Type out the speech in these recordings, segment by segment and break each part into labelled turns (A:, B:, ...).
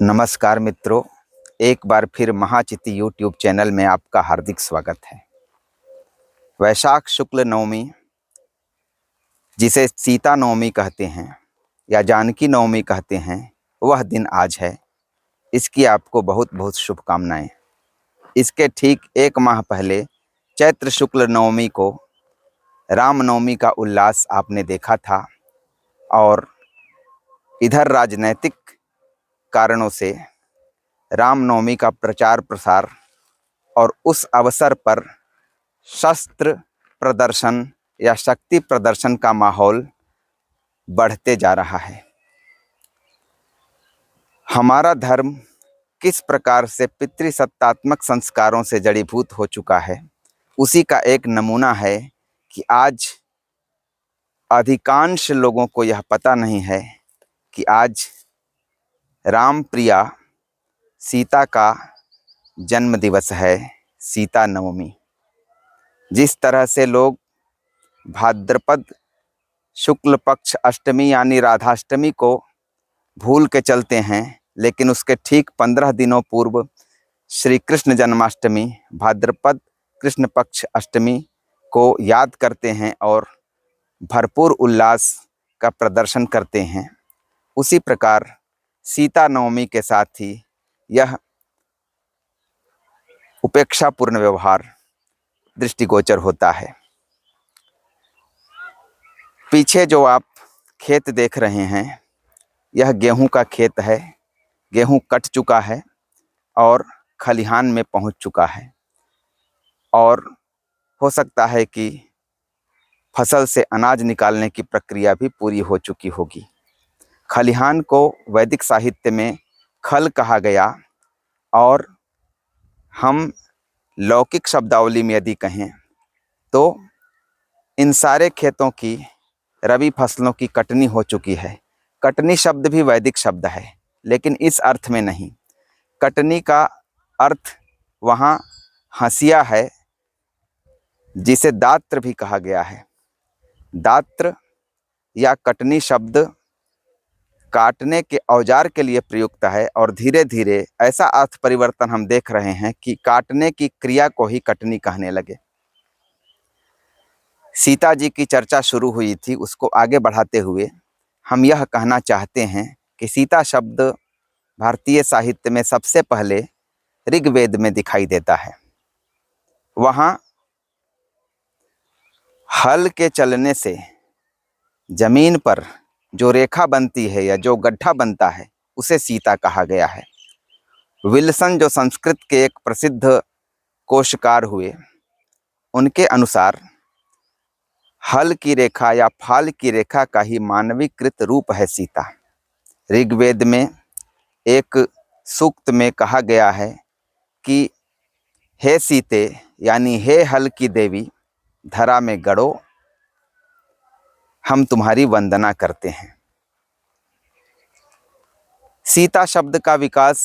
A: नमस्कार मित्रों, एक बार फिर महाचिति यूट्यूब चैनल में आपका हार्दिक स्वागत है। वैशाख शुक्ल नवमी, जिसे सीता नवमी कहते हैं या जानकी नवमी कहते हैं, वह दिन आज है। इसकी आपको बहुत बहुत शुभकामनाएं। इसके ठीक एक माह पहले चैत्र शुक्ल नवमी को रामनवमी का उल्लास आपने देखा था और इधर राजनैतिक कारणों से रामनवमी का प्रचार प्रसार और उस अवसर पर शस्त्र प्रदर्शन या शक्ति प्रदर्शन का माहौल बढ़ते जा रहा है। हमारा धर्म किस प्रकार से पितृसत्तात्मक संस्कारों से जड़ीभूत हो चुका है, उसी का एक नमूना है कि आज अधिकांश लोगों को यह पता नहीं है कि आज राम प्रिया सीता का जन्म दिवस है, सीता नवमी। जिस तरह से लोग भाद्रपद शुक्ल पक्ष अष्टमी यानी राधाष्टमी को भूल के चलते हैं, लेकिन उसके ठीक 15 दिनों पूर्व श्री कृष्ण जन्माष्टमी भाद्रपद कृष्ण पक्ष अष्टमी को याद करते हैं और भरपूर उल्लास का प्रदर्शन करते हैं, उसी प्रकार सीता नवमी के साथ ही यह उपेक्षापूर्ण व्यवहार दृष्टिगोचर होता है। पीछे जो आप खेत देख रहे हैं, यह गेहूं का खेत है। गेहूं कट चुका है और खलिहान में पहुंच चुका है और हो सकता है कि फसल से अनाज निकालने की प्रक्रिया भी पूरी हो चुकी होगी। खलिहान को वैदिक साहित्य में खल कहा गया और हम लौकिक शब्दावली में यदि कहें तो इन सारे खेतों की रबी फसलों की कटनी हो चुकी है। कटनी शब्द भी वैदिक शब्द है, लेकिन इस अर्थ में नहीं। कटनी का अर्थ वहाँ हंसिया है, जिसे दात्र भी कहा गया है। दात्र या कटनी शब्द काटने के औजार के लिए प्रयुक्त है और धीरे धीरे ऐसा अर्थ परिवर्तन हम देख रहे हैं कि काटने की क्रिया को ही कटनी कहने लगे। सीता जी की चर्चा शुरू हुई थी, उसको आगे बढ़ाते हुए हम यह कहना चाहते हैं कि सीता शब्द भारतीय साहित्य में सबसे पहले ऋग्वेद में दिखाई देता है। वहाँ हल के चलने से जमीन पर जो रेखा बनती है या जो गड्ढा बनता है, उसे सीता कहा गया है। विल्सन जो संस्कृत के एक प्रसिद्ध कोशकार हुए, उनके अनुसार हल की रेखा या फाल की रेखा का ही मानवीकृत रूप है सीता। ऋग्वेद में एक सूक्त में कहा गया है कि हे सीते यानी हे हल की देवी, धरा में गड़ो, हम तुम्हारी वंदना करते हैं। सीता शब्द का विकास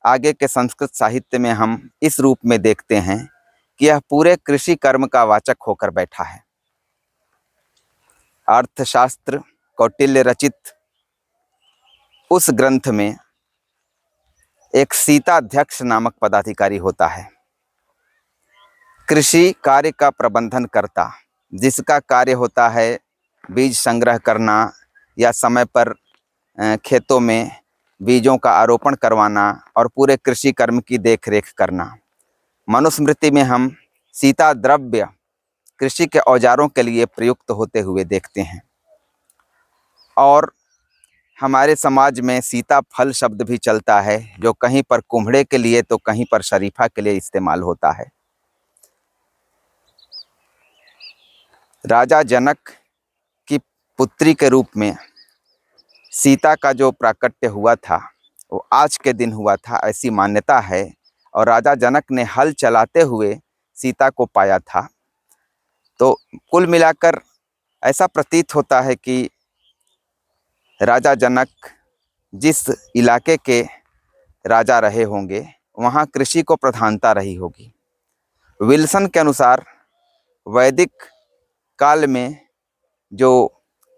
A: आगे के संस्कृत साहित्य में हम इस रूप में देखते हैं कि यह पूरे कृषि कर्म का वाचक होकर बैठा है। अर्थशास्त्र कौटिल्य रचित उस ग्रंथ में एक सीताध्यक्ष नामक पदाधिकारी होता है, कृषि कार्य का प्रबंधन करता, जिसका कार्य होता है बीज संग्रह करना या समय पर खेतों में बीजों का आरोपण करवाना और पूरे कृषि कर्म की देखरेख करना। मनुस्मृति में हम सीता द्रव्य कृषि के औजारों के लिए प्रयुक्त होते हुए देखते हैं और हमारे समाज में सीता फल शब्द भी चलता है, जो कहीं पर कुम्हड़े के लिए तो कहीं पर शरीफा के लिए इस्तेमाल होता है। राजा जनक की पुत्री के रूप में सीता का जो प्राकट्य हुआ था, वो आज के दिन हुआ था, ऐसी मान्यता है। और राजा जनक ने हल चलाते हुए सीता को पाया था। तो कुल मिलाकर ऐसा प्रतीत होता है कि राजा जनक जिस इलाके के राजा रहे होंगे, वहाँ कृषि को प्रधानता रही होगी। विल्सन के अनुसार वैदिक काल में जो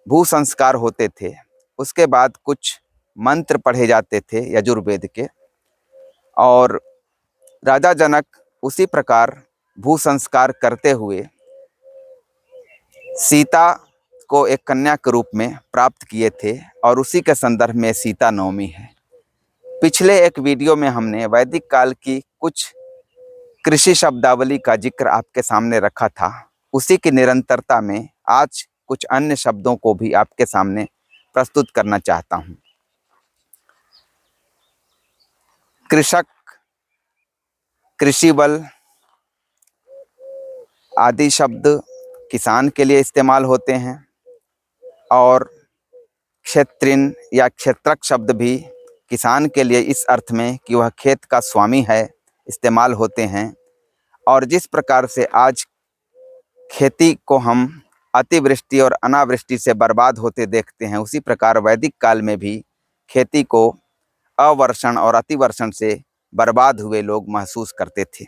A: भू संस्कार होते थे, उसके बाद कुछ मंत्र पढ़े जाते थे यजुर्वेद के, और राजा जनक उसी प्रकार भू संस्कार करते हुए सीता को एक कन्या के रूप में प्राप्त किए थे, और उसी के संदर्भ में सीता नवमी है। पिछले एक वीडियो में हमने वैदिक काल की कुछ कृषि शब्दावली का जिक्र आपके सामने रखा था। उसी की निरंतरता में आज कुछ अन्य शब्दों को भी आपके सामने प्रस्तुत करना चाहता हूं। कृषक, कृषि बल आदि शब्द किसान के लिए इस्तेमाल होते हैं, और क्षेत्रिन या क्षेत्रक शब्द भी किसान के लिए इस अर्थ में कि वह खेत का स्वामी है इस्तेमाल होते हैं। और जिस प्रकार से आज खेती को हम अतिवृष्टि और अनावृष्टि से बर्बाद होते देखते हैं, उसी प्रकार वैदिक काल में भी खेती को अवर्षण और अतिवर्षण से बर्बाद हुए लोग महसूस करते थे।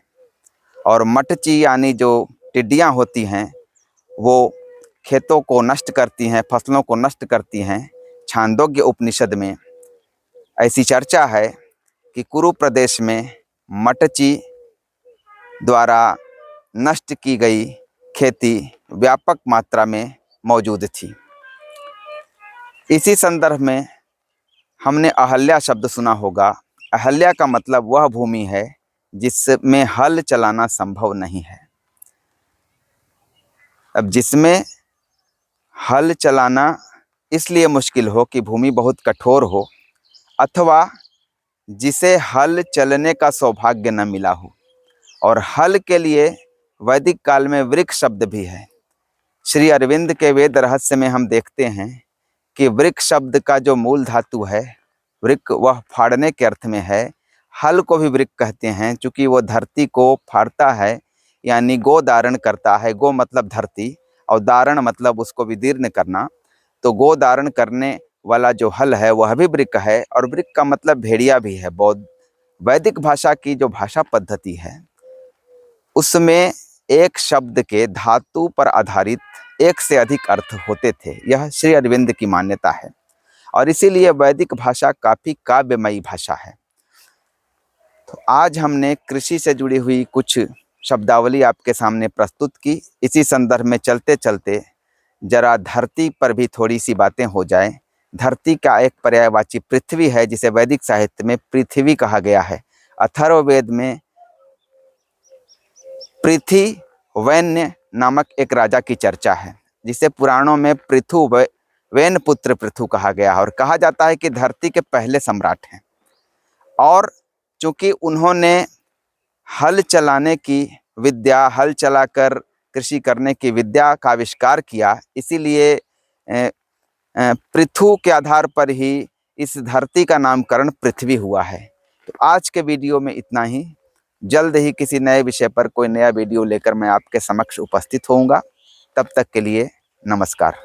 A: और मटची यानी जो टिड्डियाँ होती हैं वो खेतों को नष्ट करती हैं, फसलों को नष्ट करती हैं। छांदोग्य उपनिषद में ऐसी चर्चा है कि कुरु प्रदेश में मटची द्वारा नष्ट की गई खेती व्यापक मात्रा में मौजूद थी। इसी संदर्भ में हमने अहल्या शब्द सुना होगा। अहल्या का मतलब वह भूमि है जिसमें हल चलाना संभव नहीं है। अब जिसमें हल चलाना इसलिए मुश्किल हो कि भूमि बहुत कठोर हो, अथवा जिसे हल चलने का सौभाग्य न मिला हो। और हल के लिए वैदिक काल में वृक्ष शब्द भी है। श्री अरविंद के वेद रहस्य में हम देखते हैं कि वृक्ष शब्द का जो मूल धातु है वृक्क, वह फाड़ने के अर्थ में है। हल को भी वृक्क कहते हैं चूँकि वो धरती को फाड़ता है, यानी गो धारण करता है। गो मतलब धरती और धारण मतलब उसको विदीर्ण करना। तो गो धारण करने वाला जो हल है वह भी वृक्क है, और वृक्क का मतलब भेड़िया भी है। बौद्ध वैदिक भाषा की जो भाषा पद्धति है उसमें एक शब्द के धातु पर आधारित एक से अधिक अर्थ होते थे। यह श्री अरविंद की मान्यता है, और इसीलिए वैदिक भाषा काफी काव्यमयी भाषा है। तो आज हमने कृषि से जुड़ी हुई कुछ शब्दावली आपके सामने प्रस्तुत की। इसी संदर्भ में चलते चलते जरा धरती पर भी थोड़ी सी बातें हो जाए। धरती का एक पर्यायवाची पृथ्वी है, जिसे वैदिक साहित्य में पृथ्वी कहा गया है। अथर्ववेद में पृथ्वीवैन्य नामक एक राजा की चर्चा है, जिसे पुराणों में पृथुवैन पुत्र पृथु कहा गया है, और कहा जाता है कि धरती के पहले सम्राट हैं। और चूंकि उन्होंने हल चलाने की विद्या, हल चलाकर कृषि करने की विद्या का आविष्कार किया, इसीलिए पृथु के आधार पर ही इस धरती का नामकरण पृथ्वी हुआ है। तो आज के वीडियो में इतना ही। जल्द ही किसी नए विषय पर कोई नया वीडियो लेकर मैं आपके समक्ष उपस्थित होऊंगा। तब तक के लिए नमस्कार।